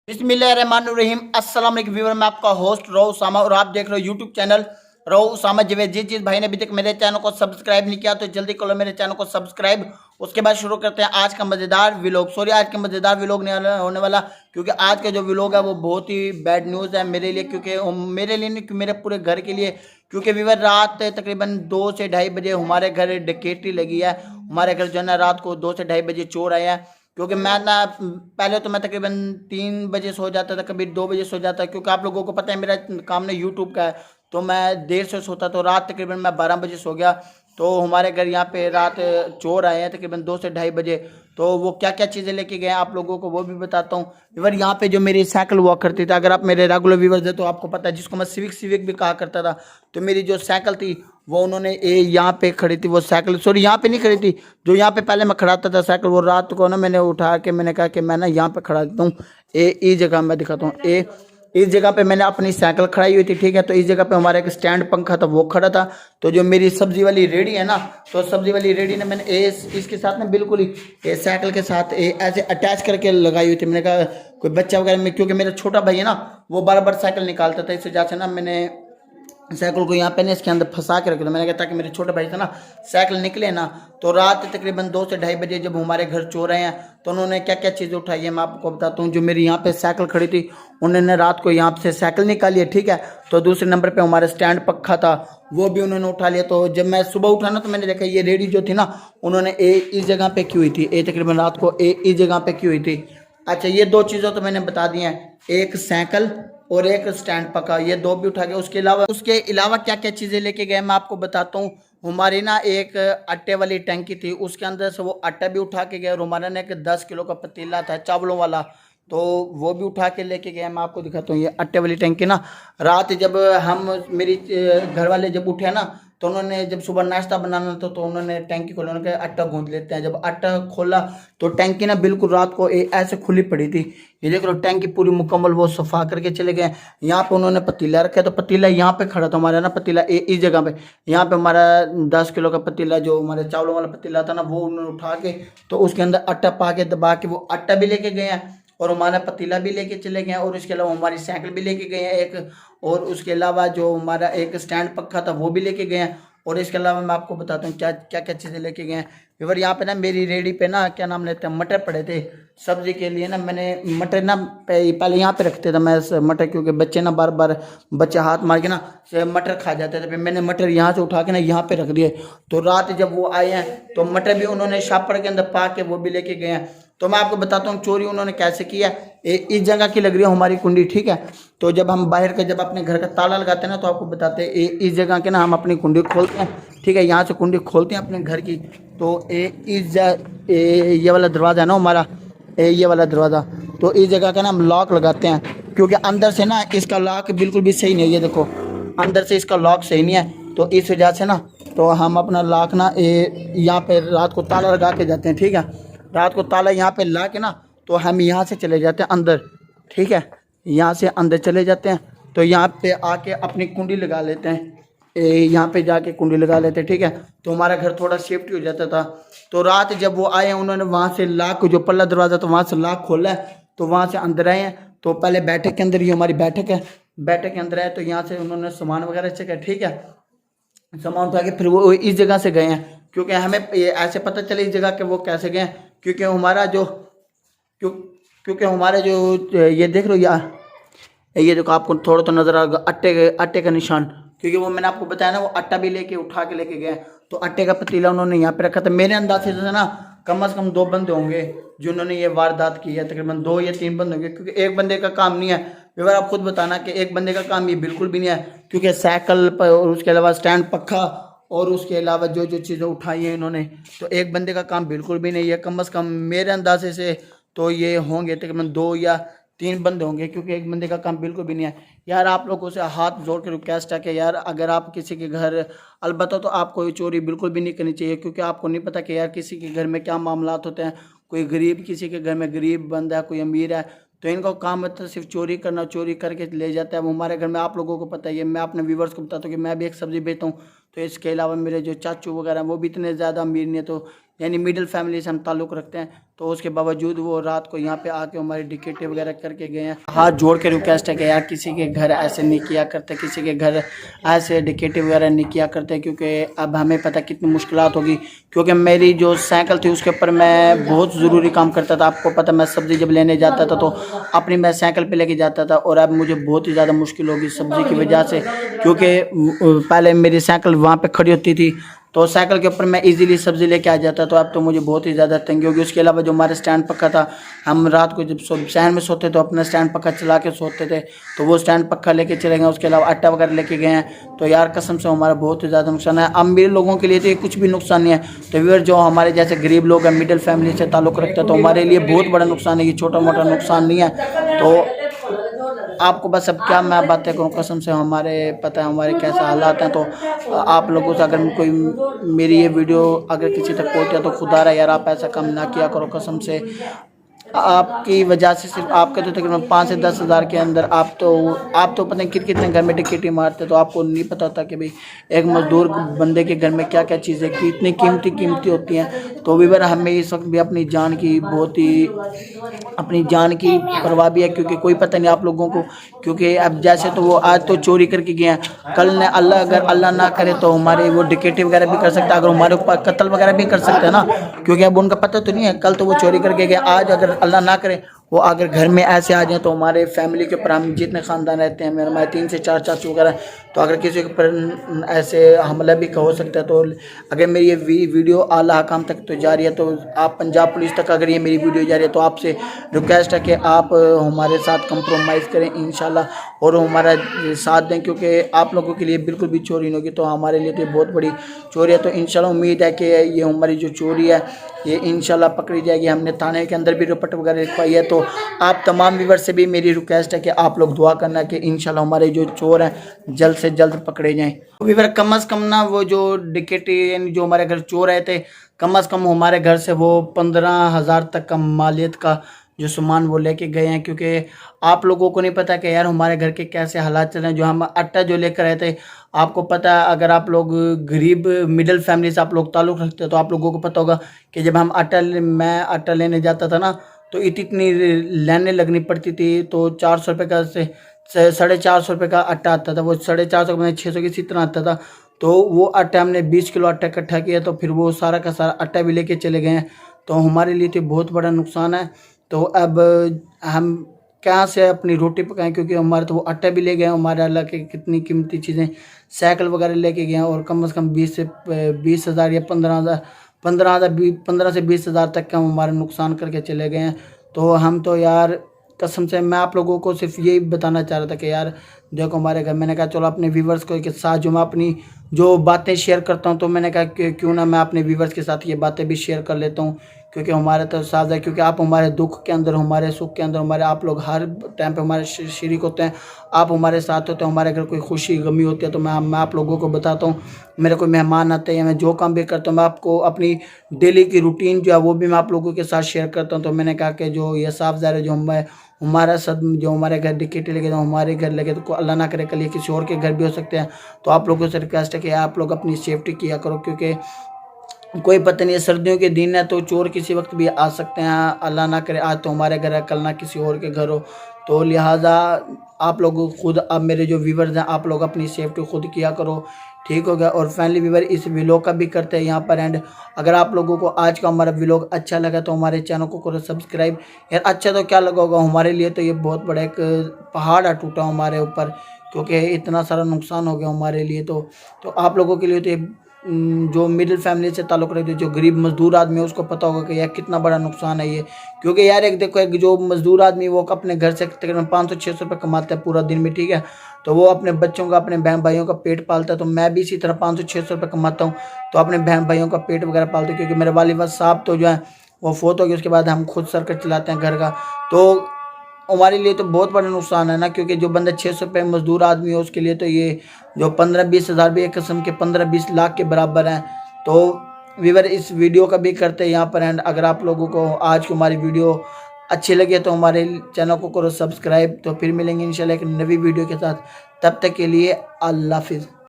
बिस्मिल्लाहिर्रहमानिर्रहीम। अस्सलाम वालेकुम व्यूअर, मैं आपका होस्ट रो उसामा और आप देख रहे हो यूट्यूब चैनल रो उसामा जवेद। जिस भाई ने अभी तक मेरे चैनल को सब्सक्राइब नहीं किया तो जल्दी कर लो मेरे चैनल को सब्सक्राइब। उसके बाद शुरू करते हैं आज का मज़ेदार व्लॉग। सॉरी, आज का मज़ेदार व्लॉग नहीं होने वाला, क्योंकि आज का जो व्लॉग है वो बहुत ही बैड न्यूज़ है मेरे लिए, क्योंकि मेरे लिए नहीं, मेरे पूरे घर के लिए। क्योंकि व्यूअर, रात तकरीबन 2 से ढाई बजे हमारे घर डकैती लगी है। हमारे घर जो है ना, रात को 2 से ढाई बजे चोर आए हैं। क्योंकि मैं ना, पहले तो मैं तकरीबन 3 बजे सो जाता था, कभी 2 बजे सो जाता, क्योंकि आप लोगों को पता है मेरा काम ना यूट्यूब का है, तो मैं देर से सोता। तो रात तकरीबन मैं 12 बजे सो गया। तो हमारे घर यहाँ पे रात चोर आए हैं तकरीबन 2 से ढाई बजे। तो वो क्या क्या चीज़ें लेके गए हैं आप लोगों को वो भी बताता हूँ। व्यूअर, यहाँ पे जो मेरी साइकिल हुआ करती थी, अगर आप मेरे रेगुलर व्यूवर्स हैं तो आपको पता है, जिसको मैं सिविक सिविक भी कहा करता था, तो मेरी जो साइकिल थी वो उन्होंने यहाँ पे खड़ी थी। वो साइकिल, सॉरी, यहाँ पे नहीं खड़ी थी, जो यहाँ पे पहले मैं खड़ाता था साइकिल, वो रात को ना मैंने उठा के मैंने कहा कि मैं ना यहाँ पे खड़ा देता हूँ। इस जगह मैं दिखाता हूँ। इस जगह पे मैंने अपनी साइकिल खड़ाई हुई थी, ठीक है। तो इस जगह पे हमारा एक स्टैंड पंखा था, वो खड़ा था। तो जो मेरी सब्जी वाली रेडी है ना, तो सब्जी वाली रेडी ने मैंने इसके साथ ना बिल्कुल ही साइकिल के साथ ऐसे अटैच करके लगाई हुई थी। मैंने कहा कोई बच्चा वगैरह में, क्योंकि मेरा छोटा भाई है ना, वो बार बार साइकिल निकालता था, इस वजह से ना मैंने साइकिल को यहाँ पे ना इसके अंदर फंसा के रख दिया। मैंने कहा ताकि मेरे छोटे भाई से ना साइकिल निकले ना। तो रात तकरीबन 2 से ढाई बजे जब हमारे घर चोर आए हैं, तो उन्होंने क्या क्या चीज़ें उठाई है मैं आपको बताता हूँ। जो मेरी यहाँ पे साइकिल खड़ी थी, उन्होंने रात को यहाँ से साइकिल निकाली है, ठीक है। तो दूसरे नंबर पे हमारा स्टैंड पक्का था, वो भी उन्होंने उठा लिया। तो जब मैं सुबह उठा ना, तो मैंने देखा ये रेडी जो थी ना, उन्होंने इस जगह पे की हुई थी, तकरीबन रात को इस जगह पे की हुई थी। अच्छा, ये दो चीज़ें तो मैंने बता दी हैं, एक साइकिल और एक स्टैंड पका, ये दो भी उठा के। उसके अलावा क्या क्या चीज़ें लेके गए मैं आपको बताता हूँ। हमारी ना एक आटे वाली टंकी थी, उसके अंदर से वो आटा भी उठा के गए, और हमारा ना एक 10 किलो का पतीला था चावलों वाला, तो वो भी उठा के लेके गए। मैं आपको दिखाता हूँ ये आटे वाली टंकी ना। रात जब हम मेरी घर वाले जब उठे ना, तो उन्होंने जब सुबह नाश्ता बनाना था, तो उन्होंने टैंकी खोला, उन्होंने कहा आटा गूंद लेते हैं। जब आटा खोला तो टैंकी ना बिल्कुल रात को ऐसे खुली पड़ी थी। ये देख लो, टैंकी पूरी मुकम्मल वो सफा करके चले गए। यहाँ पे उन्होंने पतीला रखा, तो पतीला यहाँ पे खड़ा था हमारा ना, पतीला इस जगह पे। यहाँ पे हमारा 10 किलो का पतीला, जो हमारे चावलों वाला पतीला था ना, वो उन्होंने उठा के, तो उसके अंदर आटा पा के दबा के वो आटा भी लेके गए हैं, और हमारा पतीला भी लेके चले गए हैं, और इसके अलावा हमारी साइकिल भी लेके गए हैं एक, और उसके अलावा जो हमारा एक स्टैंड पक्का था वो भी लेके गए हैं। और इसके अलावा मैं आपको बताता हूँ क्या क्या क्या चीज़ें लेके गए हैं। फिर यहाँ पे ना मेरी रेडी पे ना, क्या नाम लेते हैं, मटर पड़े थे सब्जी के लिए ना। मैंने मटर ना पहले यहाँ पे रखते थे मैं मटर, क्योंकि बच्चे ना बार बार बच्चे हाथ मार के ना से मटर खा जाते थे। फिर मैंने मटर यहाँ से उठा के ना यहाँ पे रख दिए। तो रात जब वो आए हैं, तो मटर भी उन्होंने शापर के अंदर पा के वो भी लेके गए हैं। तो मैं आपको बताता हूँ चोरी उन्होंने कैसे किया। इस जगह की लग रही है हमारी कुंडी, ठीक है। तो जब हम बाहर का, जब अपने घर का ताला लगाते हैं ना, तो आपको बताते हैं इस जगह के ना हम अपनी कुंडी खोलते हैं, ठीक है। यहाँ से कुंडी खोलते हैं अपने घर की। तो ये वाला दरवाज़ा है ना हमारा, ये वाला दरवाज़ा, तो इस जगह का ना हम लॉक लगाते हैं, क्योंकि अंदर से ना इसका लॉक बिल्कुल भी सही नहीं है। ये देखो, अंदर से इसका लॉक सही नहीं है, तो इस वजह से ना, तो हम अपना लॉक ना यहाँ पे रात को ताला लगा के जाते हैं, ठीक है। रात को ताला यहाँ पे ला के ना, तो हम यहाँ से चले जाते हैं अंदर, ठीक है। यहाँ से अंदर चले जाते हैं, तो यहाँ पे आके अपनी कुंडी लगा लेते हैं। यहाँ पे जाके कुंडी लगा लेते हैं, ठीक है। तो हमारा घर थोड़ा सेफ्टी हो जाता था। तो रात जब वो आए, उन्होंने वहाँ से लॉक, जो पल्ला दरवाज़ा तो वहाँ से लॉक खोला है, तो वहाँ से अंदर आए हैं। तो पहले बैठक के अंदर, ये हमारी बैठक है, बैठक के अंदर आए, तो यहाँ से उन्होंने सामान वगैरह चेका, ठीक है। सामान उठा के फिर वो इस जगह से गए हैं, क्योंकि हमें ये ऐसे पता चले इस जगह के वो कैसे गए हैं, क्योंकि हमारा जो क्यों क्योंकि हमारे जो ये देख रहे हो यार, ये देखो आपको थोड़ा तो नजर आ आटे का निशान, क्योंकि वो मैंने आपको बताया ना, वो आटा भी लेके उठा के लेके गए। तो आटे का पतीला उन्होंने यहाँ पे रखा था। मेरे अंदाजे से ना कम से कम 2 बंदे होंगे जिन्होंने ये वारदात की है, तकरीबन 2 या 3 बंदे होंगे, क्योंकि एक बंदे का काम नहीं है। व्यवहार आप खुद बताना कि एक बंदे का काम ये बिल्कुल भी नहीं है, क्योंकि साइकिल पर, और उसके अलावा स्टैंड पक्का, और उसके अलावा जो जो चीज़ें उठाई हैं इन्होंने, तो एक बंदे का काम बिल्कुल भी नहीं है। कम से कम मेरे अंदाजे से तो ये होंगे तकरीबन 2 या 3 बंदे होंगे, क्योंकि एक बंदे का काम बिल्कुल भी नहीं है। यार आप लोगों से हाथ जोड़ के रिक्वेस्ट है कि यार, अगर आप किसी के घर, अलबत्ता तो आपको ये चोरी बिल्कुल भी नहीं करनी चाहिए, क्योंकि आपको नहीं पता कि यार किसी के घर में क्या मामलात होते हैं। कोई गरीब, किसी के घर में गरीब बंदा है, कोई अमीर है, तो इनका काम है तो सिर्फ चोरी करना, चोरी करके ले जाता है। वो हमारे घर में आप लोगों को पता ही है, मैं अपने व्यूवर्स को बताता हूँ कि मैं भी एक सब्जी बेचता हूँ, तो इसके अलावा मेरे जो चाचू वगैरह वो भी इतने ज़्यादा अमीर नहीं है, तो यानी मिडिल फैमिली से हम ताल्लुक़ रखते हैं। तो उसके बावजूद वो रात को यहाँ पे आके हमारी डिकेटी वगैरह करके गए हैं। हाथ जोड़ के रिक्वेस्ट है कि यार किसी के घर ऐसे नहीं किया करते, किसी के घर ऐसे डिकेटी वगैरह नहीं किया करते, क्योंकि अब हमें पता कितनी मुश्किलात होगी। क्योंकि मेरी जो साइकिल थी उसके ऊपर मैं बहुत ज़रूरी काम करता था। आपको पता मैं सब्ज़ी जब लेने जाता था तो अपनी मैं साइकिल पे लेके जाता था, और अब मुझे बहुत ही ज़्यादा मुश्किल होगी सब्ज़ी की वजह से, क्योंकि पहले मेरी साइकिल वहाँ पे खड़ी होती थी तो साइकिल के ऊपर मैं इजीली सब्ज़ी लेके आ जाता, तो अब तो मुझे बहुत ही ज़्यादा तंगी होगी। उसके अलावा जो हमारा स्टैंड पक्का था, हम रात को जब शहर में सोते तो अपना स्टैंड पक्का चला के सोते थे, तो वो स्टैंड पक्का लेके चले गए। उसके अलावा आटा वगैरह लेके गए हैं। तो यार कसम से हमारा बहुत ही ज़्यादा नुकसान है। अमीर लोगों के लिए तो ये कुछ भी नुकसान नहीं है, तो व्यूअर जो हमारे जैसे गरीब लोग हैं, मिडिल फैमिली से ताल्लुक़ रखते हैं, तो हमारे लिए बहुत बड़ा नुकसान है, ये छोटा मोटा नुकसान नहीं है। तो आपको बस अब क्या मैं बातें करूँ, कसम से हमारे पता है हमारे कैसे हालात हैं। तो आप लोगों से अगर कोई मेरी ये वीडियो अगर किसी तक पहुँचे तो खुदा रहा यार आप ऐसा काम ना किया करो। कसम से आपकी वजह से सिर्फ आपके तो तकरीबन 5 से 10 हज़ार के अंदर आप तो पता नहीं कितने घर में डिकेटी मारते, तो आपको नहीं पता होता कि भाई एक मजदूर बंदे के घर में क्या क्या चीज़ें कितनी कीमती होती हैं। तो व्यूअर हमें इस वक्त भी अपनी जान की बहुत ही अपनी जान की परवाह भी है, क्योंकि कोई पता नहीं आप लोगों को, क्योंकि अब जैसे तो वो आज तो चोरी करके गए हैं, कल ने अगर अल्लाह ना करे तो हमारे वो डिकेटी वगैरह भी कर सकते हैं, अगर हमारे ऊपर कत्ल वगैरह भी कर सकते हैं ना, क्योंकि अब उनका पता तो नहीं है। कल तो वो चोरी करके गए, आज अगर अल्लाह ना करे वो अगर घर में ऐसे आ जाए तो हमारे फैमिली के ऊपर, हम जितने ख़ानदान रहते हैं, मेरे हमारे 3 से 4 चाचू वगैरह, तो अगर किसी के ऊपर ऐसे हमला भी हो सकता है। तो अगर मेरी ये वीडियो आला हकाम तक तो जा रही है, तो आप पंजाब पुलिस तक अगर ये मेरी वीडियो जा रही है, तो आपसे रिक्वेस्ट है कि आप हमारे साथ कंप्रोमाइज़ करें इंशाल्लाह, और हमारा साथ दें, क्योंकि आप लोगों के लिए बिल्कुल भी चोरी नहीं होगी, तो हमारे लिए तो बहुत बड़ी चोरी है। तो इंशाल्लाह उम्मीद है कि ये हमारी जो चोरी है ये इंशाल्लाह पकड़ी जाएगी। हमने थाने के अंदर भी रिपोर्ट वगैरह लिखवाई है। तो आप तमाम व्यूअर से भी मेरी रिक्वेस्ट है कि आप लोग दुआ करना कि इंशाल्लाह हमारे जो चोर हैं जल्द से जल्द पकड़े जाएं। व्यूअर कम से कम ना वो जो डिकेटी यानी जो हमारे घर चोर आए थे, कम से कम हमारे घर से वो 15,000 तक का मालियत का जो सामान वो लेके गए हैं, क्योंकि आप लोगों को नहीं पता कि यार हमारे घर के कैसे हालात चल रहे हैं। जो हम आटा जो लेकर आए थे, आपको पता है अगर आप लोग गरीब मिडिल फैमिली से आप लोग ताल्लुक़ रखते हो तो आप लोगों को पता होगा कि जब हम मैं आटा लेने जाता था ना, तो इतनी लाइनें लगनी पड़ती थी। तो 400 रुपये का से 450 रुपये का आटा आता था, वो 450 में 600 की इसी तरह आता था। तो वो आटा हमने 20 किलो आटा इकट्ठा किया, तो फिर वो सारा का सारा आटा भी लेके चले गए हैं। तो हमारे लिए तो बहुत बड़ा नुकसान है। तो अब हम कहाँ से अपनी रोटी पकाएं, क्योंकि हमारे तो वो आटा भी ले गए, हमारे अल्लाह के कितनी कीमती चीज़ें साइकिल वगैरह लेके गए हैं, और कम से कम 20 हज़ार या 15 से 20 हज़ार तक का हमारा नुकसान करके चले गए हैं। तो हम तो यार कसम से मैं आप लोगों को सिर्फ यही बताना चाह रहा था कि यार देखो हमारे घर, मैंने कहा चलो अपने व्यूवर्स के साथ जो मैं अपनी जो बातें शेयर करता हूं, तो मैंने कहा कि क्यों ना मैं अपने व्यूवर्स के साथ ये बातें भी शेयर कर लेता हूं, क्योंकि हमारा तो साथ है, क्योंकि आप हमारे दुख के अंदर, हमारे सुख के अंदर, हमारे आप लोग हर टाइम पे हमारे शरीक होते हैं, आप हमारे साथ होते हैं। हमारे घर कोई खुशी गमी होती है तो मैं आप लोगों को बताता हूँ। मेरे कोई मेहमान आते हैं, मैं जो काम भी करता हूँ, मैं आपको अपनी डेली की रूटीन जो है वो भी मैं आप लोगों के साथ शेयर करता हूँ। तो मैंने कहा कि जो ये साफ ज़ाहिर है जो हमारा सब जो हमारे घर डिकेटी लगे, तो हमारे घर लगे, तो अल्लाह ना करे कल ये किसी और के घर भी हो सकते हैं। तो आप लोगों से रिक्वेस्ट है कि आप लोग अपनी सेफ्टी किया करो, क्योंकि कोई पता नहीं है, सर्दियों के दिन है तो चोर किसी वक्त भी आ सकते हैं। अल्लाह ना करे आज तो हमारे घर है, कल ना किसी और के घर हो। तो लिहाजा आप लोग खुद, अब मेरे जो व्यूवर्स हैं, आप लोग अपनी सेफ्टी खुद किया करो, ठीक हो गया। और फाइनली व्यूवर इस व्लॉग का भी करते हैं यहाँ पर एंड। अगर आप लोगों को आज का हमारा व्लॉग अच्छा लगा तो हमारे चैनल को करो सब्सक्राइब। यार अच्छा तो क्या लगा होगा, हमारे लिए तो ये बहुत बड़ा एक पहाड़ आ टूटा हमारे ऊपर, क्योंकि इतना सारा नुकसान हो गया हमारे लिए। तो आप लोगों के लिए तो ये जो मिडिल फैमिली से ताल्लुक़ रखते जो गरीब मजदूर आदमी है उसको पता होगा कि यार कितना बड़ा नुकसान है ये। क्योंकि यार एक देखो, एक जो मजदूर आदमी वो अपने घर से तकरीबन 500-600 रुपये कमाता है पूरा दिन में, ठीक है। तो वो अपने बच्चों का, अपने बहन भाइयों का पेट पालता है। तो मैं भी इसी तरह 500-600 रुपये कमाता हूँ, तो अपने बहन भाइयों का पेट वगैरह पालते हैं। क्योंकि मेरे वालिद साहब तो जो है वो फोत हो गए, उसके बाद हम खुद सर्कट चलाते हैं घर का। तो हमारे लिए तो बहुत बड़ा नुकसान है ना, क्योंकि जो बंदा 600 रुपये मजदूर आदमी है उसके लिए तो ये जो 15-20 हज़ार भी एक किस्म के 15-20 लाख के बराबर हैं। तो व्यूअर इस वीडियो का भी करते हैं यहाँ पर एंड। अगर आप लोगों को आज की हमारी वीडियो अच्छी लगी तो हमारे चैनल को करो सब्सक्राइब। तो फिर मिलेंगे इंशाल्लाह एक नई वीडियो के साथ, तब तक के लिए अल्लाह हाफिज़।